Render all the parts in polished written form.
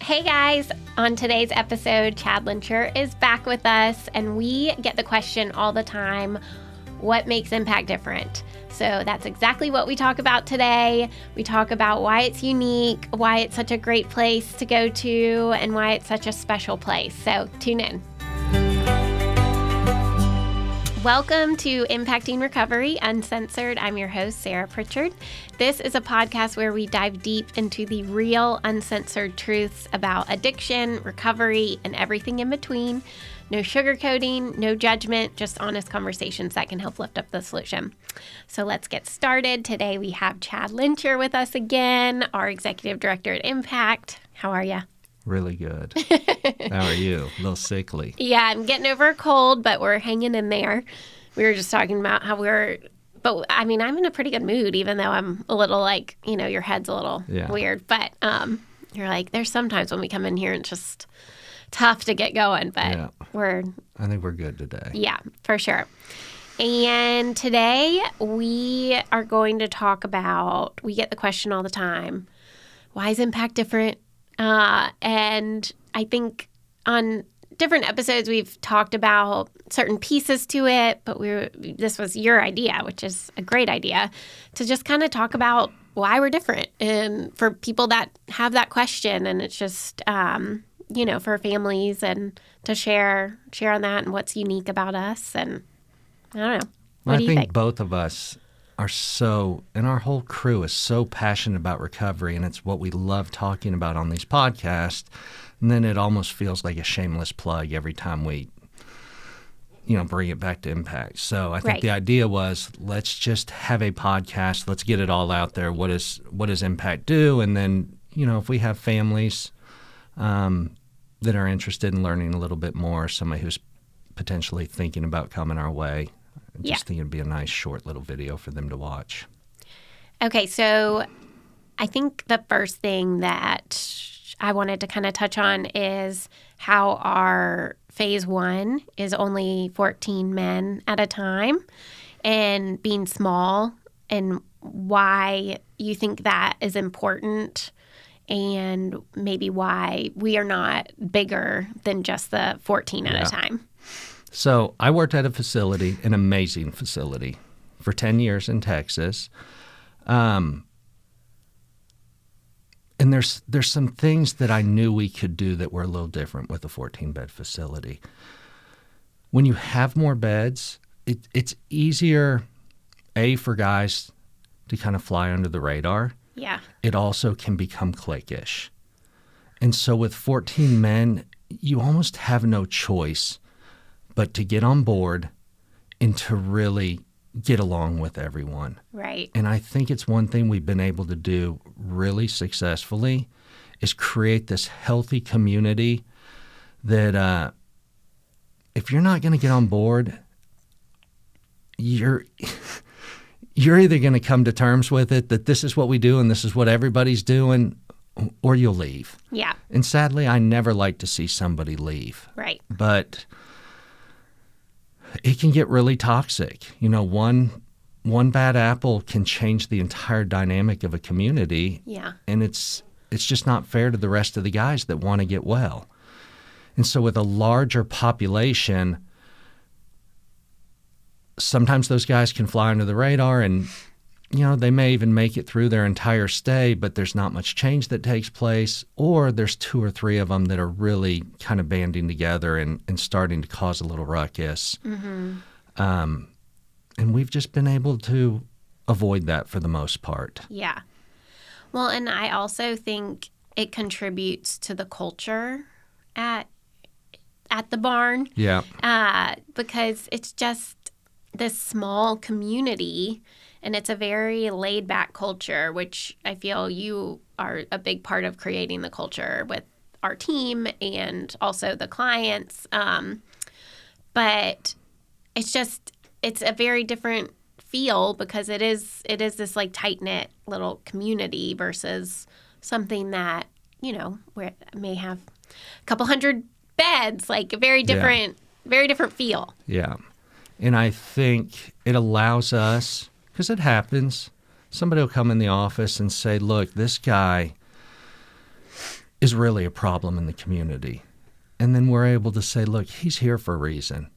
Hey guys, on today's episode, Chad Lentscher is back with us, and we get the question all the time, what makes Impact different? So that's exactly what we talk about today. We talk about why it's unique, why it's such a great place to go to, and why it's such a special place. So tune in. Welcome to Impacting Recovery Uncensored. I'm your host, Sarah Pritchard. This is a podcast where we dive deep into the real, uncensored truths about addiction, recovery, and everything in between. No sugarcoating, no judgment, just honest conversations that can help lift up the solution. So let's get started. Today we have Chad Lentscher with us again, our Executive Director at Impact. How are you? Really good. How are you? A little sickly. Yeah, I'm getting over a cold, but we're hanging in there. We were just talking about how but I mean, I'm in a pretty good mood, even though I'm a little your head's a little weird. But you're like, there's sometimes when we come in here and it's just tough to get going, but I think we're good today. Yeah, for sure. And today we are going to talk about, we get the question all the time, why is Impact different? And I think on different episodes we've talked about certain pieces to it, but this was your idea, which is a great idea, to just kind of talk about why we're different, and for people that have that question, and it's just for families and to share on that and what's unique about us. And I don't know. What do you think? Both of us are and our whole crew is so passionate about recovery, and it's what we love talking about on these podcasts. And then it almost feels like a shameless plug every time we, bring it back to Impact. So I think the idea was, let's just have a podcast. Let's get it all out there. What does Impact do? And then, if we have families that are interested in learning a little bit more, somebody who's potentially thinking about coming our way, I just think it'd be a nice short little video for them to watch. Okay, so I think the first thing that I wanted to kind of touch on is how our phase 1 is only 14 men at a time and being small, and why you think that is important, and maybe why we are not bigger than just the 14 at a time. So I worked at a facility, an amazing facility, for 10 years in Texas. And there's some things that I knew we could do that were a little different with a 14-bed facility. When you have more beds, it's easier, for guys to kind of fly under the radar. Yeah. It also can become cliquish. And so with 14 men, you almost have no choice but to get on board and to really get along with everyone. Right. And I think it's one thing we've been able to do really successfully is create this healthy community that if you're not going to get on board, you're either going to come to terms with it that this is what we do and this is what everybody's doing, or you'll leave. Yeah. And sadly, I never like to see somebody leave. Right. But it can get really toxic. One bad apple can change the entire dynamic of a community. Yeah. And it's just not fair to the rest of the guys that want to get well. And so with a larger population, sometimes those guys can fly under the radar, and they may even make it through their entire stay, but there's not much change that takes place, or there's 2 or 3 of them that are really kind of banding together and starting to cause a little ruckus. Mm-hmm. And we've just been able to avoid that for the most part. Yeah. Well, and I also think it contributes to the culture at the barn. Yeah. Because it's just this small community, and it's a very laid-back culture, which I feel you are a big part of creating the culture with our team and also the clients. But it's a very different feel because it is this like tight-knit little community versus something that, where it may have a couple hundred beds, like a very different feel. Yeah. And I think it allows us, because it happens, somebody will come in the office and say, look, this guy, is really a problem in the community. And then we're able to say, look, he's here for a reason.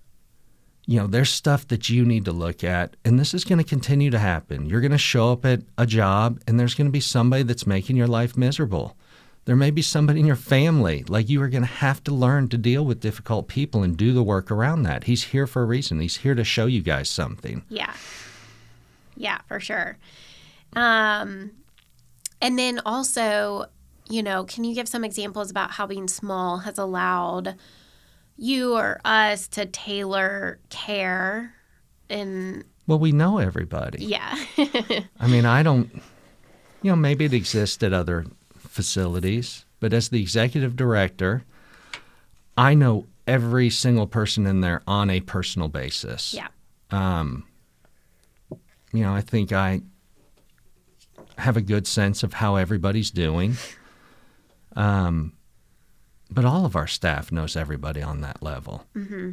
There's stuff that you need to look at, and this is going to continue to happen. You're going to show up at a job, and there's going to be somebody that's making your life miserable. There may be somebody in your family. Like, you are going to have to learn to deal with difficult people and do the work around that. He's here for a reason. He's here to show you guys something. Yeah. Yeah, for sure. And then also, can you give some examples about how being small has allowed you or us to tailor care in... Well, we know everybody. Yeah. I mean, I don't, maybe it exists at other facilities, but as the executive director, I know every single person in there on a personal basis. Yeah. I think I have a good sense of how everybody's doing. But all of our staff knows everybody on that level. Mm-hmm.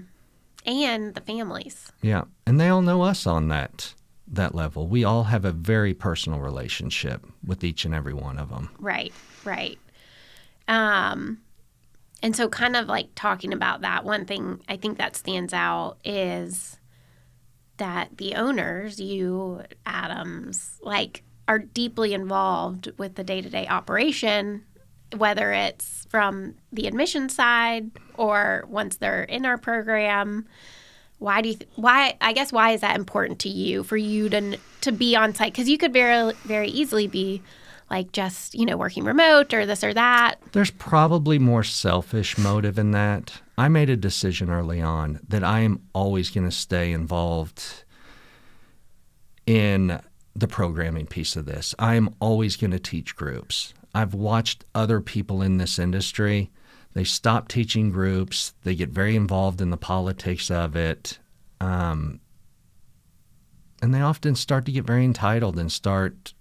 And the families. Yeah. And they all know us on that level. We all have a very personal relationship with each and every one of them. Right. And so kind of like talking about that, one thing I think that stands out is that the owners, you, Adams, are deeply involved with the day-to-day operation, whether it's from the admission side or once they're in our program. Why is that important to you, for you to be on site? Because you could very, very easily be just, working remote or this or that. There's probably more selfish motive in that. I made a decision early on that I am always going to stay involved in the programming piece of this. I am always going to teach groups. I've watched other people in this industry. They stop teaching groups. They get very involved in the politics of it. And they often start to get very entitled and start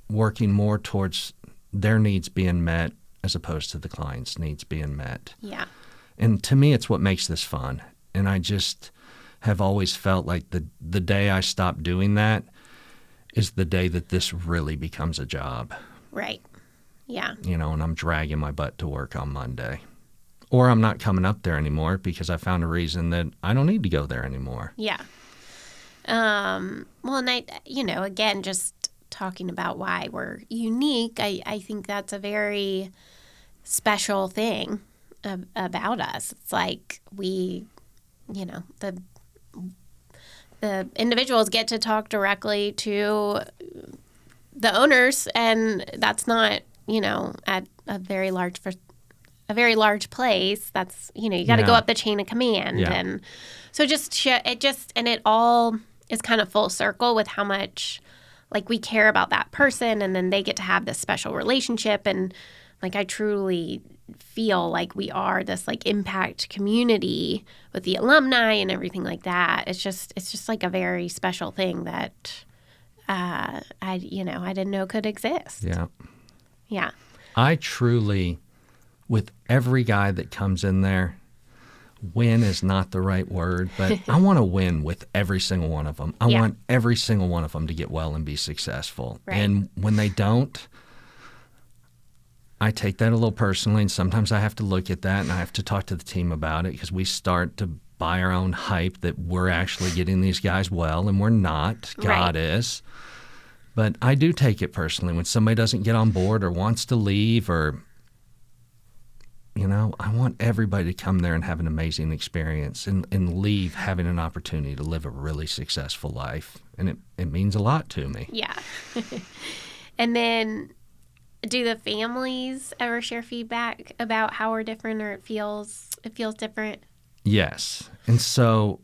working more towards their needs being met as opposed to the client's needs being met. Yeah. And to me, it's what makes this fun. And I just have always felt like the day I stop doing that is the day that this really becomes a job. Right. Yeah. And I'm dragging my butt to work on Monday. Or I'm not coming up there anymore because I found a reason that I don't need to go there anymore. Yeah. Well, and again, just talking about why we're unique, I think that's a very special thing about us. It's like we, the individuals get to talk directly to the owners, and that's not, at a very large place. That's, you got to go up the chain of command. Yeah. And so it all is kind of full circle with how much we care about that person, and then they get to have this special relationship. And I truly feel like we are this impact community with the alumni and everything like that. It's just a very special thing that I didn't know could exist. Yeah. Yeah. I truly, with every guy that comes in there, win is not the right word, but I want to win with every single one of them. I want every single one of them to get well and be successful. Right. And when they don't, I take that a little personally, and sometimes I have to look at that and I have to talk to the team about it, because we start to buy our own hype that we're actually getting these guys well, and we're not. God is. But I do take it personally when somebody doesn't get on board or wants to leave, or I want everybody to come there and have an amazing experience and leave having an opportunity to live a really successful life. And it means a lot to me. Yeah. And then, do the families ever share feedback about how we're different, or it feels different? Yes. And so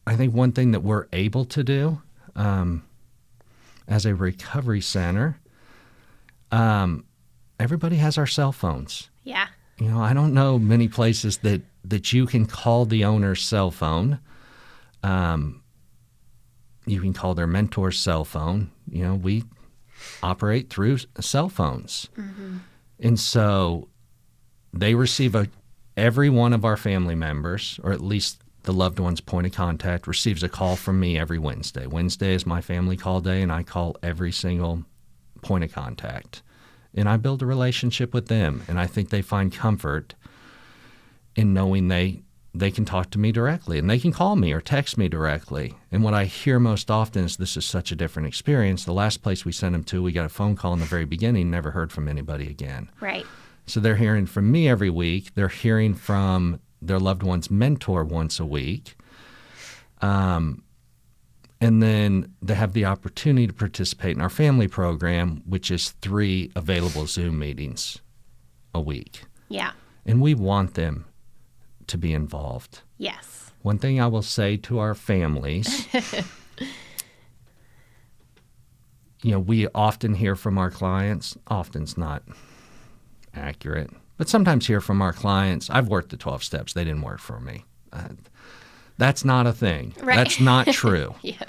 I think one thing that we're able to do as a recovery center, everybody has our cell phones. Yeah. I don't know many places that you can call the owner's cell phone. You can call their mentor's cell phone. We operate through cell phones. Mm-hmm. And so they receive every one of our family members, or at least the loved one's point of contact, receives a call from me every Wednesday. Wednesday is my family call day, and I call every single point of contact. and I build a relationship with them, and I think they find comfort in knowing they can talk to me directly, and they can call me or text me directly. And what I hear most often is, this is such a different experience. The last place we sent them to, we got a phone call in the very beginning, never heard from anybody again. Right. So they're hearing from me every week. They're hearing from their loved one's mentor once a week. And then they have the opportunity to participate in our family program, which is 3 available Zoom meetings a week. Yeah. And we want them to be involved. Yes. One thing I will say to our families, we often hear from our clients, often's not accurate, but sometimes hear from our clients, I've worked the 12 steps, they didn't work for me. That's not a thing. Right. That's not true. Yeah.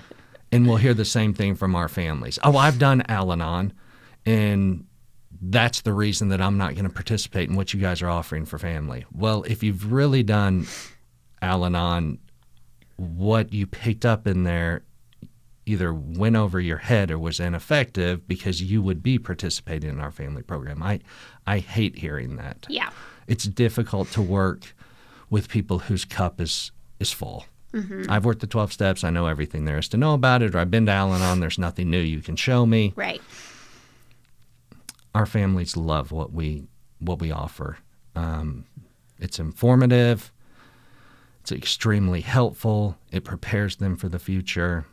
And we'll hear the same thing from our families. Oh, I've done Al-Anon, and that's the reason that I'm not going to participate in what you guys are offering for family. Well, if you've really done Al-Anon, what you picked up in there either went over your head or was ineffective, because you would be participating in our family program. I hate hearing that. Yeah. It's difficult to work with people whose cup is full. Mm-hmm. I've worked the 12 steps. I know everything there is to know about it, or I've been to Al-Anon. There's nothing new you can show me. Right. Our families love what we offer. It's informative. It's extremely helpful. It prepares them for the future.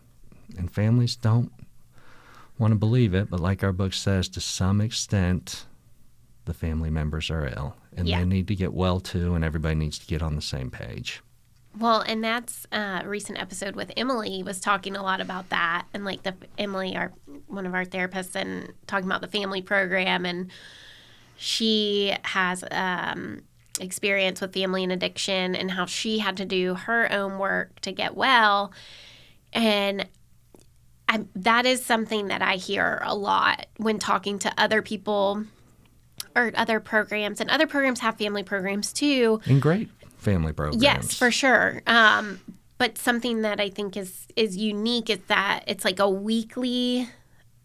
And families don't want to believe it, but like our book says, to some extent, the family members are ill. And Yeah. they need to get well too, and everybody needs to get on the same page. Well, and that's a recent episode with Emily was talking a lot about that, and like Emily, one of our therapists, and talking about the family program, and she has experience with family and addiction, and how she had to do her own work to get well, and that is something that I hear a lot when talking to other people or other programs, and other programs have family programs too. And great family programs. Yes, for sure. But something that I think is unique is that it's like a weekly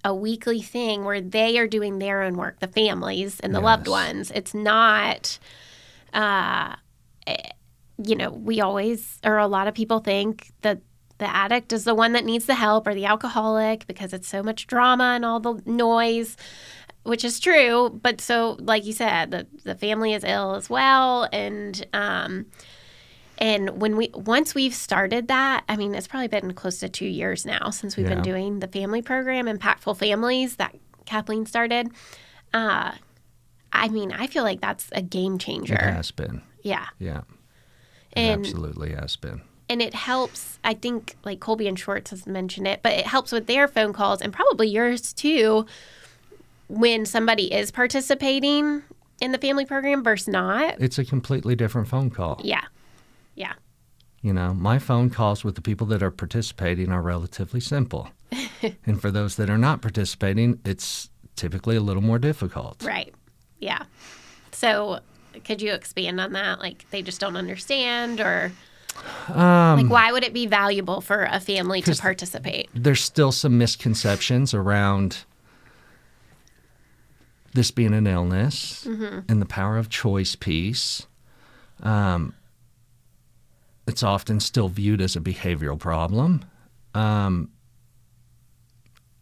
thing where they are doing their own work, the families and the loved ones. It's not, we always, or a lot of people think that the addict is the one that needs the help, or the alcoholic, because it's so much drama and all the noise, which is true. But so, like you said, the family is ill as well. And once we've started that, I mean, it's probably been close to 2 years now since we've been doing the family program, Impactful Families, that Kathleen started. I mean, I feel like that's a game changer. It has been. Yeah. Yeah. It absolutely has been. And it helps, I think, like Colby and Schwartz has mentioned it, but it helps with their phone calls, and probably yours too, when somebody is participating in the family program versus not. It's a completely different phone call. Yeah. Yeah. My phone calls with the people that are participating are relatively simple. And for those that are not participating, it's typically a little more difficult. Right. Yeah. So could you expand on that? Like, they just don't understand, or like, why would it be valuable for a family to participate? There's still some misconceptions around this being an illness and the power of choice piece. It's often still viewed as a behavioral problem. And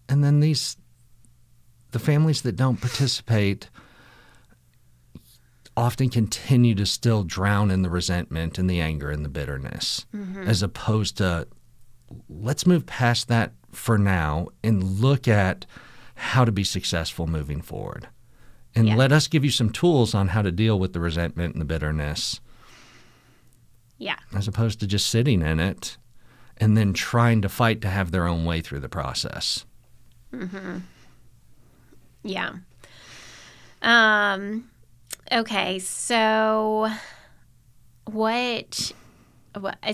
then the families that don't participate often continue to still drown in the resentment and the anger and the bitterness, as opposed to, let's move past that for now and look at how to be successful moving forward. And let us give you some tools on how to deal with the resentment and the bitterness. Yeah. As opposed to just sitting in it and then trying to fight to have their own way through the process. Mm-hmm. Yeah. Okay, so what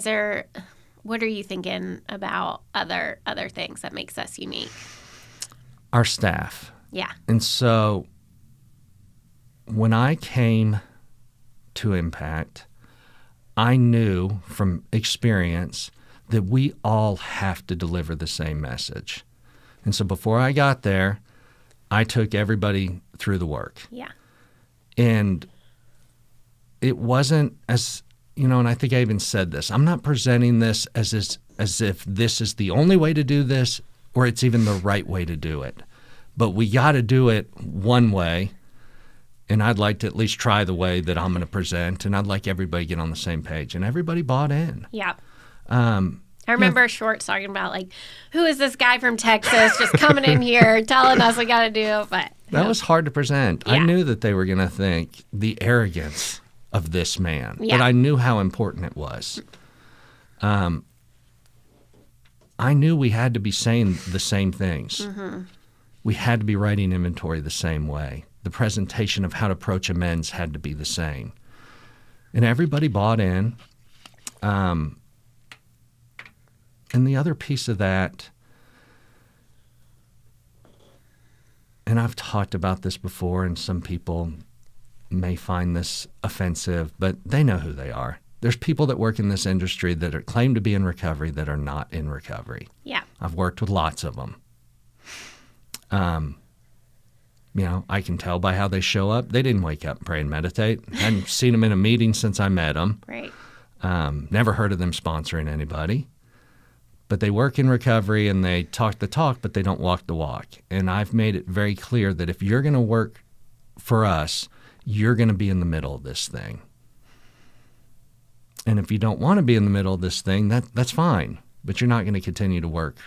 are you thinking about other things that makes us unique? Our staff. Yeah. And so when I came to Impact, I knew from experience that we all have to deliver the same message. And so before I got there, I took everybody through the work. Yeah. And it wasn't as, and I think I even said this, I'm not presenting this as if this is the only way to do this or it's even the right way to do it. But we got to do it one way. And I'd like to at least try the way that I'm going to present. And I'd like everybody to get on the same page. And everybody bought in. Yeah. I remember Shorts talking about, like, who is this guy from Texas just coming in here telling us we got to do? But that was hard to present. Yeah. I knew that they were going to think the arrogance of this man. Yeah. But I knew how important it was. I knew we had to be saying the same things. Mm-hmm. We had to be writing inventory the same way. The presentation of how to approach amends had to be the same. And everybody bought in. And the other piece of that, and I've talked about this before, and some people may find this offensive, but they know who they are. There's people that work in this industry that claim to be in recovery that are not in recovery. Yeah. I've worked with lots of them. I can tell by how they show up. They didn't wake up and pray and meditate. Hadn't seen them in a meeting since I met them. Right. Never heard of them sponsoring anybody. But they work in recovery and they talk the talk, but they don't walk the walk. And I've made it very clear that if you're going to work for us, you're going to be in the middle of this thing. And if you don't want to be in the middle of this thing, that's fine. But you're not going to continue to work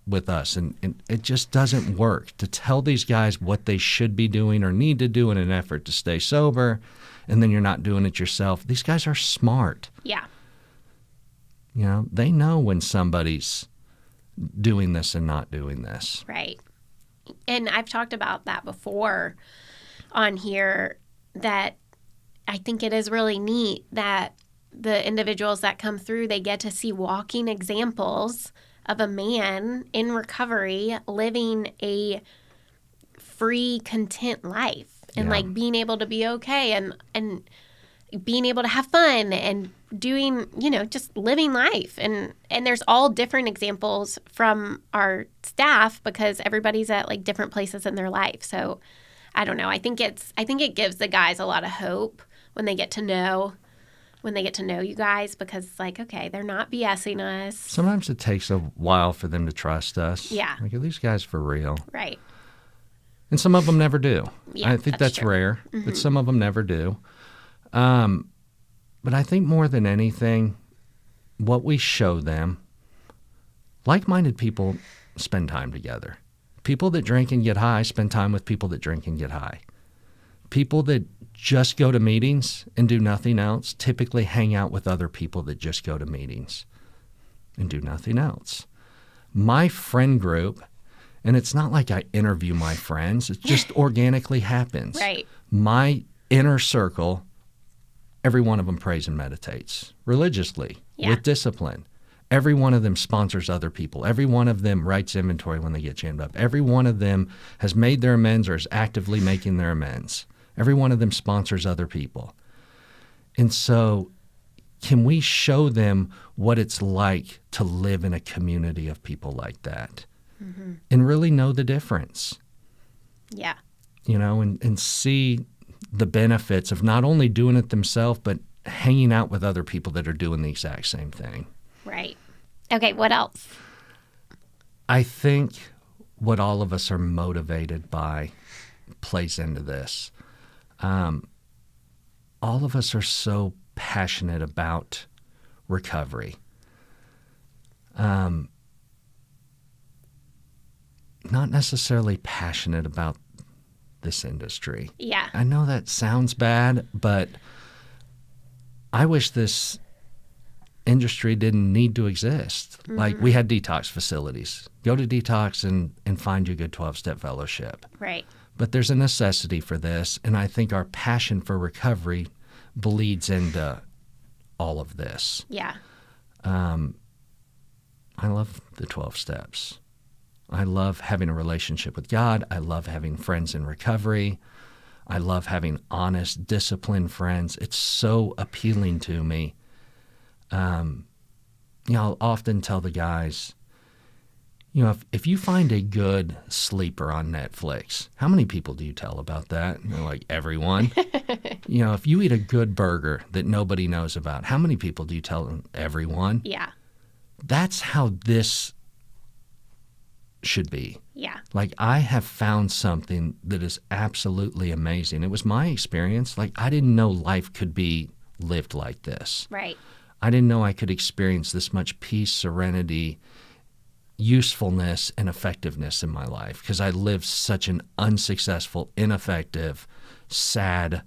with us. And it just doesn't work to tell these guys what they should be doing or need to do in an effort to stay sober, and then you're not doing it yourself. These guys are smart. Yeah. They know when somebody's doing this and not doing this. Right. And I've talked about that before on here, that I think it is really neat that the individuals that come through, they get to see walking examples of a man in recovery living a free, content life and like being able to be okay and being able to have fun and doing, just living life. And there's all different examples from our staff because everybody's at like different places in their life. So I don't know. I think it gives the guys a lot of hope when they get to know you guys, because it's like, okay, they're not BSing us. Sometimes it takes a while for them to trust us. Yeah. Like, are these guys for real? Right. And some of them never do. Yeah, I think that's true. rare, but some of them never do. But I think more than anything, what we show them, like-minded people spend time together. People that drink and get high spend time with people that drink and get high. People that just go to meetings and do nothing else typically hang out with other people that just go to meetings and do nothing else. My friend group, and it's not like I interview my friends, it just organically happens. Right. My inner circle, every one of them prays and meditates religiously, with discipline. Every one of them sponsors other people. Every one of them writes inventory when they get jammed up. Every one of them has made their amends or is actively making their amends. Every one of them sponsors other people. And so can we show them what it's like to live in a community of people like that and really know the difference? Yeah. And see the benefits of not only doing it themselves, but hanging out with other people that are doing the exact same thing. Right. Okay, what else? I think what all of us are motivated by plays into this. All of us are so passionate about recovery. Not necessarily passionate about this industry. Yeah. I know that sounds bad, but I wish this industry didn't need to exist. Like, we had detox facilities. Go to detox and find you a good 12-step fellowship. Right. But there's a necessity for this, and I think our passion for recovery bleeds into all of this. Yeah. I love the 12 steps. I love having a relationship with God. I love having friends in recovery. I love having honest, disciplined friends. It's so appealing to me. I'll often tell the guys, You know, if you find a good sleeper on Netflix, how many people do you tell about that? And they're like, everyone. You know, if you eat a good burger that nobody knows about, how many people do you tell them? Everyone. Yeah. That's how this should be. Yeah. Like, I have found something that is absolutely amazing. It was my experience. Like, I didn't know life could be lived like this. Right. I didn't know I could experience this much peace, serenity, usefulness, and effectiveness in my life because I lived such an unsuccessful, ineffective, sad,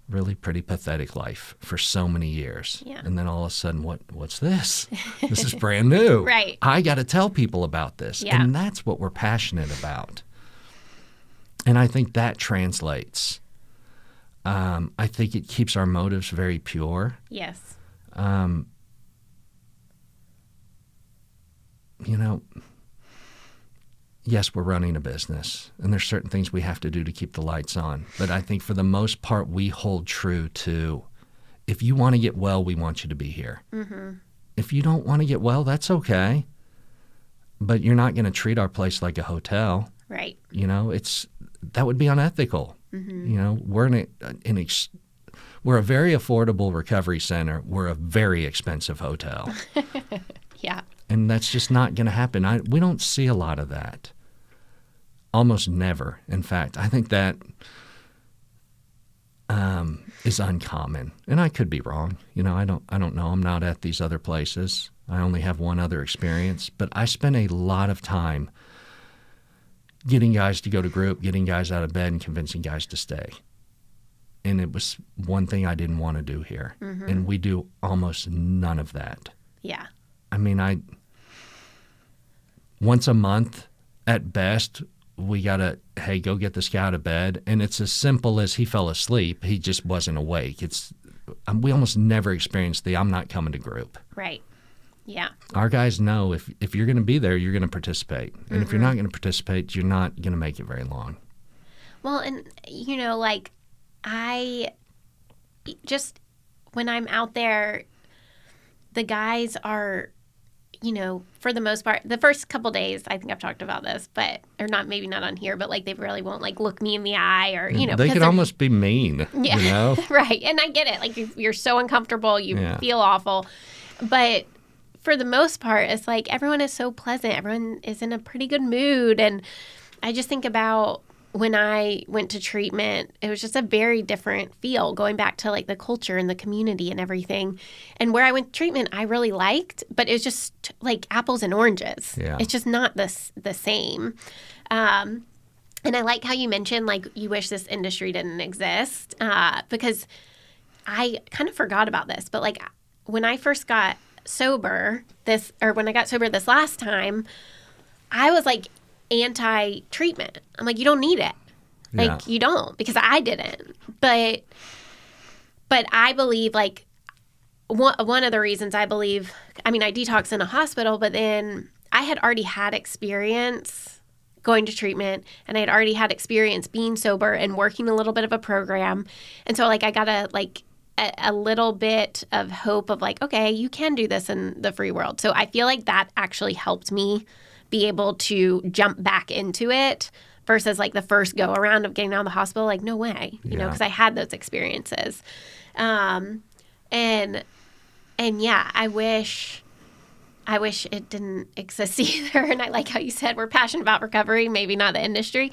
really pretty pathetic life for so many years. Yeah. And then all of a sudden, what's this? This is brand new. Right. I got to tell people about this. Yeah. And that's what we're passionate about. And I think that translates. I think it keeps our motives very pure. Yes. You know, yes, we're running a business, and there's certain things we have to do to keep the lights on. But I think for the most part, we hold true to, if you want to get well, we want you to be here. Mm-hmm. If you don't want to get well, that's okay. But you're not going to treat our place like a hotel. Right. You know, that would be unethical. Mm-hmm. You know, we're we're a very affordable recovery center. We're a very expensive hotel. Yeah. And that's just not going to happen. We don't see a lot of that. Almost never. In fact, I think that is uncommon. And I could be wrong. You know, I don't know. I'm not at these other places. I only have one other experience. But I spend a lot of time getting guys to go to group, getting guys out of bed, and convincing guys to stay. And it was one thing I didn't want to do here. Mm-hmm. And we do almost none of that. Yeah. I mean, once a month at best, we got to, hey, go get this guy out of bed. And it's as simple as he fell asleep. He just wasn't awake. We almost never experience I'm not coming to group. Right. Yeah. Our guys know if you're going to be there, you're going to participate. And if you're not going to participate, you're not going to make it very long. Well, and, you know, like, when I'm out there, the guys are, you know, for the most part, the first couple days, I think I've talked about this, maybe not on here, but like they really won't like look me in the eye or, you know. They could almost be mean, yeah, you know? Right. And I get it. Like you're so uncomfortable, you feel awful. But for the most part, it's like everyone is so pleasant. Everyone is in a pretty good mood. And I just think about when I went to treatment, it was just a very different feel, going back to like the culture and the community and everything. And where I went to treatment, I really liked, but it was just like apples and oranges. Yeah. It's just not the same. And I like how you mentioned, like, you wish this industry didn't exist, because I kind of forgot about this. But like when I first got sober, when I got sober this last time, I was like, anti-treatment. I'm like, you don't need it. Like, you don't, because I didn't. But I believe, like, one of the reasons I believe, I mean, I detoxed in a hospital, but then I had already had experience going to treatment, and I had already had experience being sober and working a little bit of a program. And so, like, I got a little bit of hope of, like, okay, you can do this in the free world. So I feel like that actually helped me be able to jump back into it versus like the first go around of getting out of the hospital. Like, no way, you know, because I had those experiences. And yeah, I wish it didn't exist either. And I like how you said we're passionate about recovery, maybe not the industry,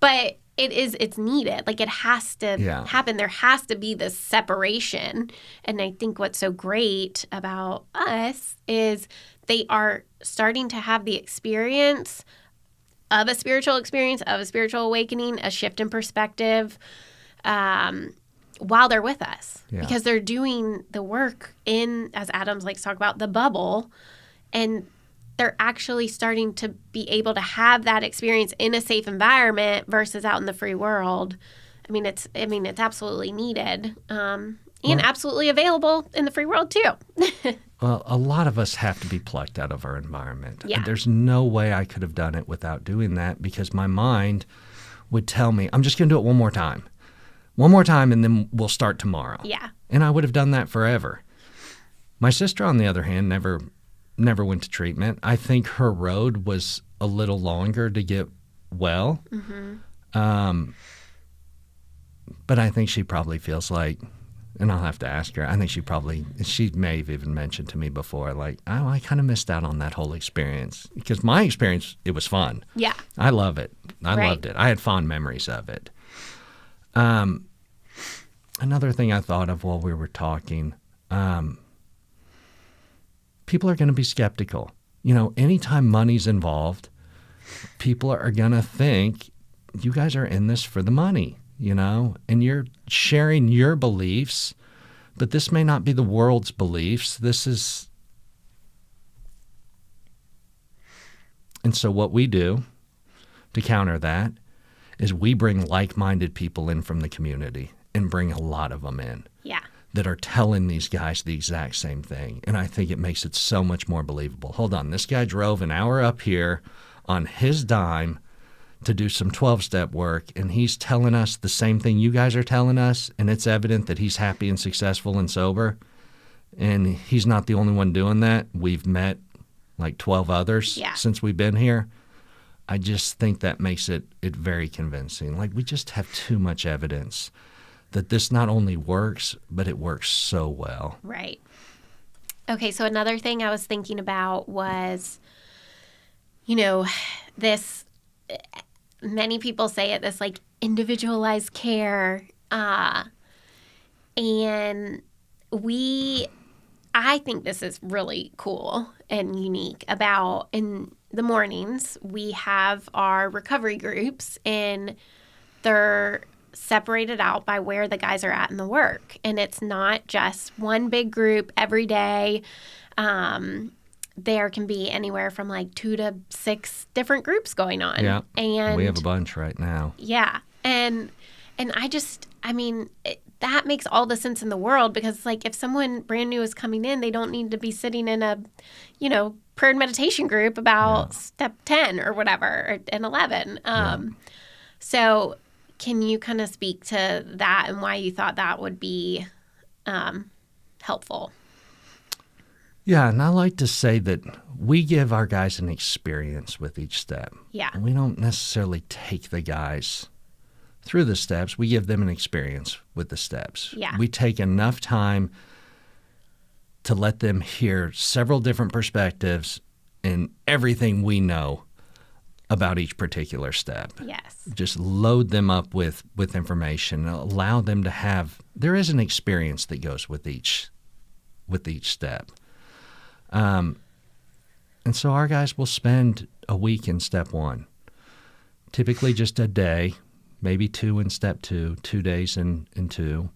but it's needed. Like, it has to happen. There has to be this separation. And I think what's so great about us is they are starting to have the experience of a spiritual awakening, a shift in perspective, while they're with us. Yeah. Because they're doing the work in, as Adams likes to talk about, the bubble, and they're actually starting to be able to have that experience in a safe environment versus out in the free world. I mean, it's absolutely needed, and absolutely available in the free world too. Well, a lot of us have to be plucked out of our environment. Yeah. There's no way I could have done it without doing that, because my mind would tell me, I'm just going to do it one more time, and then we'll start tomorrow. Yeah. And I would have done that forever. My sister, on the other hand, never never went to treatment. I think her road was a little longer to get well. But I think she probably feels like, and I'll have to ask her, I think she may have even mentioned to me before, like, oh, I kind of missed out on that whole experience. Because my experience, it was fun. Yeah. I love it. I Right. loved it. I had fond memories of it. Another thing I thought of while we were talking, people are going to be skeptical. You know, anytime money's involved, people are going to think you guys are in this for the money, you know, and you're sharing your beliefs, but this may not be the world's beliefs. And so what we do to counter that is we bring like-minded people in from the community and bring a lot of them in. Yeah. That are telling these guys the exact same thing. And I think it makes it so much more believable. Hold on, this guy drove an hour up here on his dime to do some 12-step work, and he's telling us the same thing you guys are telling us, and it's evident that he's happy and successful and sober. And he's not the only one doing that. We've met like 12 others since we've been here. I just think that makes it very convincing. Like, we just have too much evidence that this not only works, but it works so well. Right. Okay, so another thing I was thinking about was, you know, this, many people say it, this like individualized care. And I think this is really cool and unique about, in the mornings, we have our recovery groups, and they're separated out by where the guys are at in the work. And it's not just one big group every day. There can be anywhere from like 2 to 6 different groups going on. Yeah. And we have a bunch right now. Yeah. And that makes all the sense in the world, because like if someone brand new is coming in, they don't need to be sitting in a, you know, prayer and meditation group about step 10 or whatever, and 11. So can you kind of speak to that and why you thought that would be helpful? Yeah, and I like to say that we give our guys an experience with each step. Yeah. We don't necessarily take the guys through the steps. We give them an experience with the steps. Yeah. We take enough time to let them hear several different perspectives and everything we know about each particular step. Yes. Just load them up with information, allow them to have, there is an experience that goes with each step. And so our guys will spend a week in step 1, typically just a day, maybe 2 in step 2, 2 days in 2.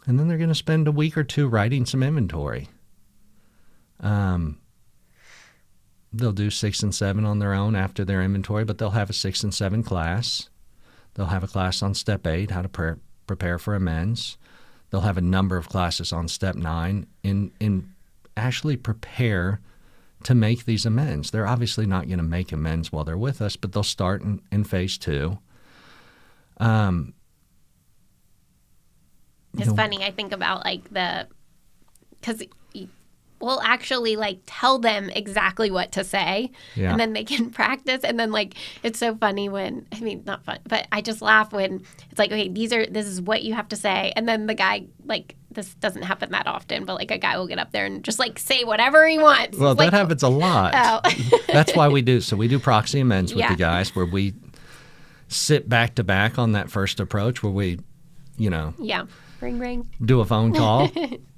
And then they're going to spend a week or 2 writing some inventory. They'll do 6 and 7 on their own after their inventory, but they'll have a 6 and 7 class. They'll have a class on step 8, how to prepare for amends. They'll have a number of classes on step 9 in actually prepare to make these amends. They're obviously not going to make amends while they're with us, but they'll start in phase 2. It's funny. I think about like because we'll actually like tell them exactly what to say, and then they can practice. And then like, it's so funny when, I mean, not fun, but I just laugh when it's like, okay, this is what you have to say. And then the guy, like, this doesn't happen that often, but like a guy will get up there and just like say whatever he wants. Well, that happens a lot. Oh. That's why we do. So we do proxy amends with the guys, where we sit back to back on that first approach, where we, Ring. do a phone call.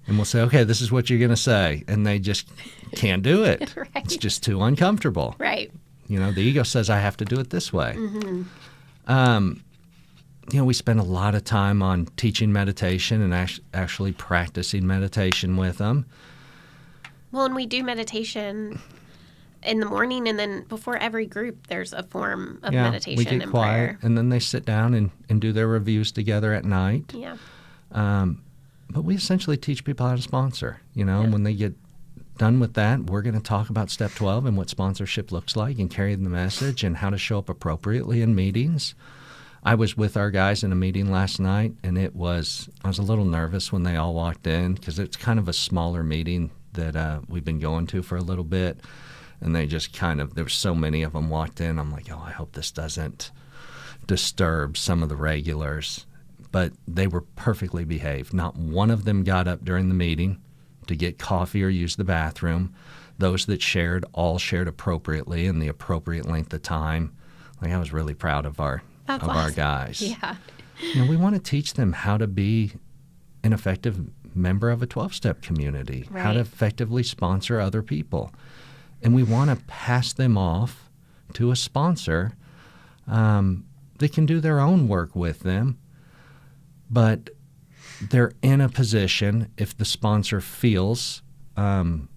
And we'll say, okay, this is what you're going to say. And they just can't do it. Right. It's just too uncomfortable. Right. The ego says I have to do it this way. Mm-hmm. We spend a lot of time on teaching meditation and actually practicing meditation with them. Well, and we do meditation in the morning, and then before every group, there's a form of meditation we get and quiet, prayer. And then they sit down and do their reviews together at night. Yeah. But we essentially teach people how to sponsor. And when they get done with that, we're going to talk about step 12 and what sponsorship looks like, and carry the message, and how to show up appropriately in meetings. I was with our guys in a meeting last night, and I was a little nervous when they all walked in, because it's kind of a smaller meeting that we've been going to for a little bit. And they just there were so many of them walked in. I'm like, oh, I hope this doesn't disturb some of the regulars. But they were perfectly behaved. Not one of them got up during the meeting to get coffee or use the bathroom. Those that shared all shared appropriately in the appropriate length of time. Like, I was really proud of our guys. Yeah. We want to teach them how to be an effective member of a 12-step community, how to effectively sponsor other people. And we want to pass them off to a sponsor that can do their own work with them. But they're in a position, if the sponsor feels good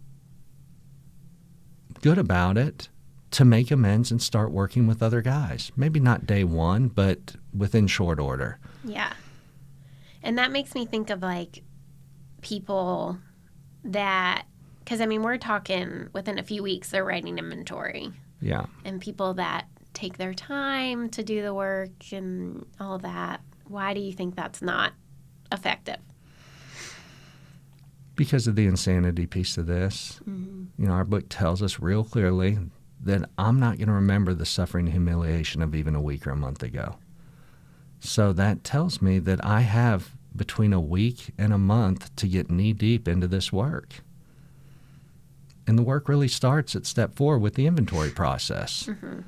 about it, to make amends and start working with other guys. Maybe not day one, but within short order. Yeah. And that makes me think of, like, people that, because, I mean, we're talking within a few weeks they're writing inventory. Yeah. And people that take their time to do the work and all of that. Why do you think that's not effective? Because of the insanity piece of this. Mm-hmm. Our book tells us real clearly that I'm not going to remember the suffering and humiliation of even a week or a month ago. So that tells me that I have between a week and a month to get knee-deep into this work. And the work really starts at step 4 with the inventory process. Mm-hmm.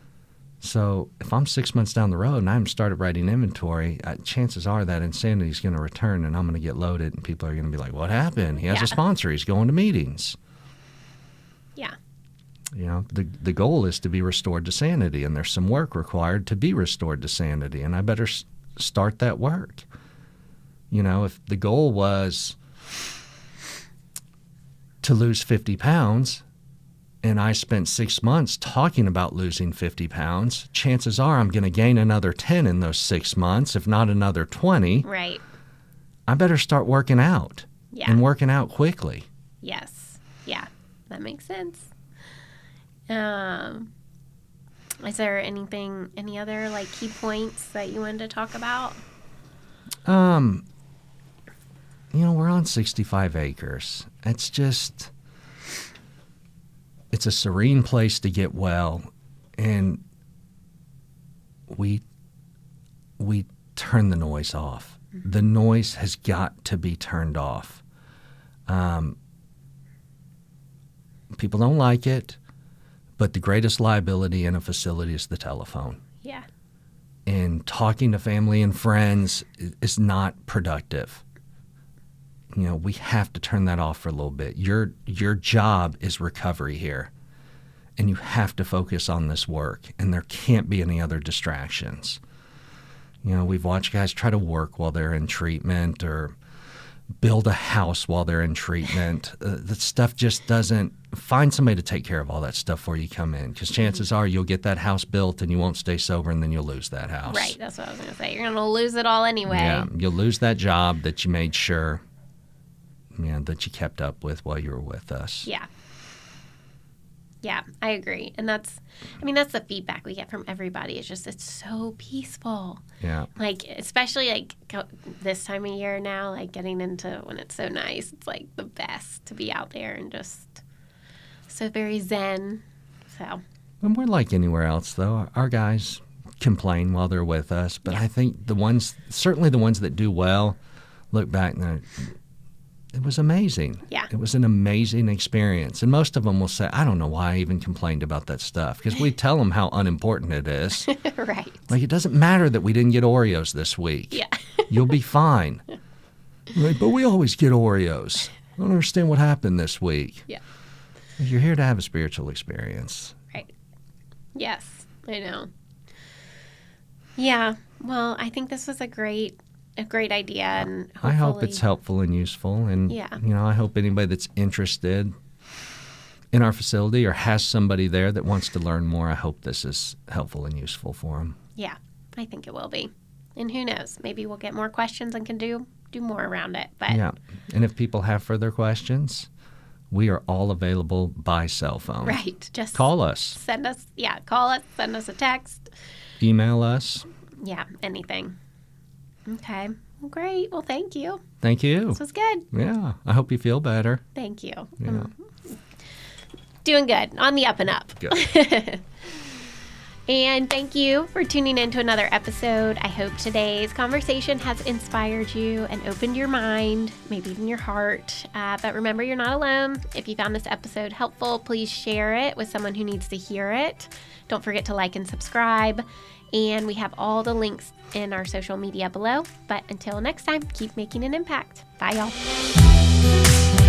So if I'm 6 months down the road and I haven't started writing inventory, chances are that insanity is going to return and I'm going to get loaded and people are going to be like, what happened? He has a sponsor. He's going to meetings. Yeah. The goal is to be restored to sanity, and there's some work required to be restored to sanity, and I better start that work. If the goal was to lose 50 pounds, and I spent 6 months talking about losing 50 pounds, chances are I'm going to gain another 10 in those 6 months, if not another 20. Right. I better start working out and working out quickly. Yes. Yeah, that makes sense. Is there any other, like, key points that you wanted to talk about? We're on 65 acres. It's a serene place to get well, and we turn the noise off. Mm-hmm. The noise has got to be turned off. People don't like it, but the greatest liability in a facility is the telephone. Yeah. And talking to family and friends is not productive. We have to turn that off for a little bit. Your job is recovery here, and you have to focus on this work, and there can't be any other distractions. We've watched guys try to work while they're in treatment or build a house while they're in treatment. That stuff just doesn't – find somebody to take care of all that stuff before you come in, because chances are you'll get that house built and you won't stay sober, and then you'll lose that house. Right, that's what I was going to say. You're going to lose it all anyway. Yeah, you'll lose that job that you made sure – that you kept up with while you were with us. Yeah. Yeah, I agree. And that's the feedback we get from everybody. It's so peaceful. Yeah. Like, especially, like, this time of year now, like, getting into when it's so nice. It's, like, the best to be out there and just so very zen. So. And we're like anywhere else, though. Our guys complain while they're with us. But I think certainly the ones that do well, look back and it was amazing. Yeah. It was an amazing experience. And most of them will say, I don't know why I even complained about that stuff. Because we tell them how unimportant it is. Right. Like, it doesn't matter that we didn't get Oreos this week. Yeah. You'll be fine. Like, but we always get Oreos. I don't understand what happened this week. Yeah. You're here to have a spiritual experience. Right. Yes, I know. Yeah. Well, I think this was a great idea, and hopefully... I hope it's helpful and useful, and I hope anybody that's interested in our facility or has somebody there that wants to learn more, I hope this is helpful and useful for them. Yeah, I think it will be. And who knows, maybe we'll get more questions and can do more around it. But yeah, and if people have further questions, we are all available by cell phone. Right, just call us. Call us, send us a text. Email us. Yeah, anything. Okay. Well, great. Well, thank you. Thank you. This was good. Yeah. I hope you feel better. Thank you. Yeah. Doing good. On the up and up. Good. And thank you for tuning in to another episode. I hope today's conversation has inspired you and opened your mind, maybe even your heart. But remember, you're not alone. If you found this episode helpful, please share it with someone who needs to hear it. Don't forget to like and subscribe. And we have all the links in our social media below. But until next time, keep making an impact. Bye, y'all.